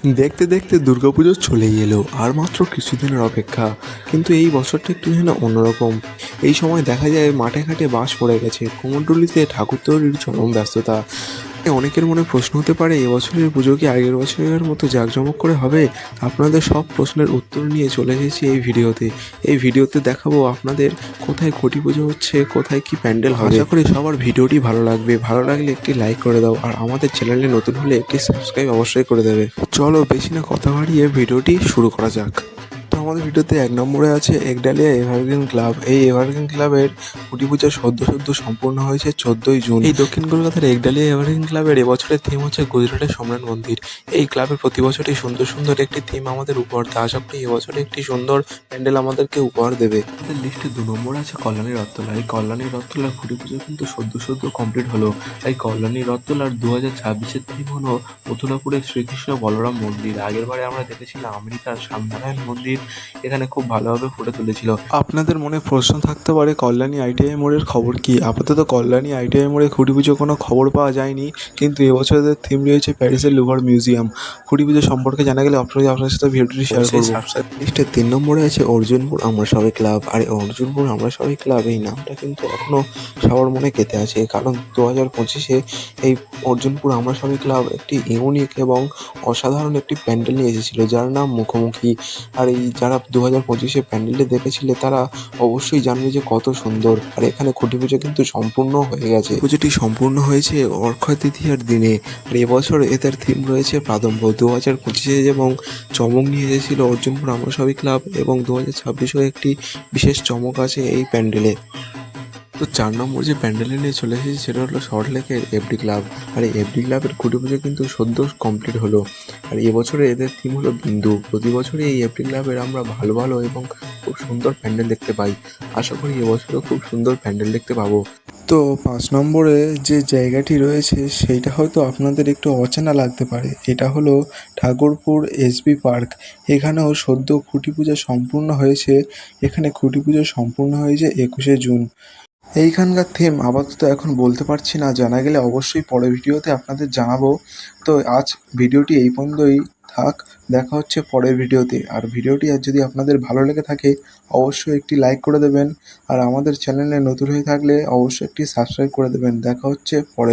দেখতে দেখতে দুর্গাপুজো চলেই এলো, আর মাত্র কিছুদিনের অপেক্ষা। কিন্তু এই বছরটা একটু যেন অন্যরকম। এই সময় দেখা যায় মাঠে ঘাটে বাঁশ পড়ে গেছে, কুমোরটুলিতে ঠাকুর তৈরির চরম ব্যস্ততা। অনেকের মনে প্রশ্ন হতে পারে, এবছরের পুজো কি আগের বছরের মতো জাঁকজমক করে হবে? আপনাদের সব প্রশ্নের উত্তর নিয়ে চলে এসেছি এই ভিডিওতে। এই ভিডিওতে দেখাবো আপনাদের কোথায় খুঁটি পুজো হচ্ছে, কোথায় কি প্যান্ডেল হবে। আশা করি সবার ভিডিওটি ভালো লাগবে। ভালো লাগলে একটি লাইক করে দাও, আর আমাদের চ্যানেলে নতুন হলে একটি সাবস্ক্রাইব অবশ্যই করে দেবে। চলো বেশি না কথা বাড়িয়ে ভিডিওটি শুরু করা যাক। তো আমাদের ভিডিওতে 1 নম্বরে আছে একডালিয়া এভারগ্রিন ক্লাব। এই এভারগ্রিন ক্লাবের খুঁটি পুজো সদ্য সম্পূর্ণ হয়েছে 14ই জুন। এই দক্ষিণ কলকাতার একডালিয়া এভারগ্রিন ক্লাবের এবছরের থিম হচ্ছে গুজরাটের সম্রাট মন্দির। এই ক্লাবের প্রতি বছরই সুন্দর একটি থিম আমাদের উপহার দেয়। আশা করি এবছরে একটি সুন্দর প্যান্ডেল আমাদেরকে উপহার দেবে। আমাদের লিস্টে 2 নম্বরে আছে কল্যাণী রথতলা। এই কল্যাণী রথতলার খুঁটি পুজো কিন্তু সদ্য কমপ্লিট হলো। এই কল্যাণী রথতলার 2026-এর থিম হলো মথুরাপুরের শ্রীকৃষ্ণ বলরাম মন্দির। আগেরবারে আমরা দেখেছিলাম আমেরিকার শ্যামনারায়ণ মন্দির, এখানে খুব ভালোভাবে ফুটে তুলেছিল। আপনাদের মনে প্রশ্ন থাকতে পারে কল্যাণী আইটিআই মোড়ের খবর কি? আপাতত কল্যাণী আইটিআই মোড়ে খুঁটি পুজো কোনো খবর পাওয়া যায়নি, কিন্তু এবছরের থিম রয়েছে প্যারিসের লুভার মিউজিয়াম। খুঁটি পুজো সম্পর্কে জানা গেলে আপনার সাথে ভিডিওটি শেয়ার করবো। লিস্টে 3 নম্বরে আছে অর্জুনপুর আমরা সবাই ক্লাব। আর অর্জুনপুর আমরা সবাই ক্লাব এই নামটা কিন্তু এখনো সবার মনে গেঁথে আছে, কারণ 2025-এ এই অর্জুনপুর আমরা সবাই ক্লাব একটি ইউনিক এবং অসাধারণ একটি প্যান্ডেল নিয়ে এসেছিল, যার নাম মুখোমুখি। আর এই যারা 2025-এ প্যান্ডেলটি দেখেছিলে তারা অবশ্যই জানবে যে কত সুন্দর। আর এখানে খুঁটি পুজো কিন্তু সম্পূর্ণ হয়ে গেছে। পুজোটি সম্পূর্ণ হয়েছে অক্ষয় তৃতীয়ার দিনে। আর এবছর এদের থিম রয়েছে প্রাদম্ভ। 2025-এ যেমন চমক নিয়ে এসেছিল অর্জুনপুর আমরা সবাই ক্লাব, এবং 2026-এও একটি বিশেষ চমক আছে এই প্যান্ডেলে। তো 4 নম্বর যে প্যান্ডেলে নিয়ে চলে এসেছি সেটা হলো সল্টলেকের এফডি ক্লাব। আর এই এফডি ক্লাবের খুঁটি পুজো কিন্তু সদ্য কমপ্লিট হলো। আর এবছরে এদের থিম হলো বিন্দু। প্রতি বছরই এই এফডি ক্লাবের আমরা ভালো এবং খুব সুন্দর প্যান্ডেল দেখতে পাই। আশা করি এবছরও খুব সুন্দর প্যান্ডেল দেখতে পাবো। তো 5 নম্বরে যে জায়গাটি রয়েছে সেইটা হয়তো আপনাদের একটু অচেনা লাগতে পারে। এটা হলো ঠাকুরপুর এসবি পার্ক। এখানেও সদ্য খুঁটি পুজো সম্পূর্ণ হয়েছে। এখানে খুঁটি পুজো সম্পূর্ণ হয়েছে 21শে জুন। এইখানকার থিম আপাতত এখন বলতে পারছি না, জানা গেলে অবশ্যই পরের ভিডিওতে আপনাদের জানাবো। তো আজ ভিডিওটি এই পর্যন্তই থাক, দেখা হচ্ছে পরের ভিডিওতে। আর ভিডিওটি আর যদি আপনাদের ভালো লেগে থাকে অবশ্যই একটি লাইক করে দেবেন, আর আমাদের চ্যানেলে নতুন হয়ে থাকলে অবশ্যই একটি সাবস্ক্রাইব করে দেবেন। দেখা হচ্ছে পরের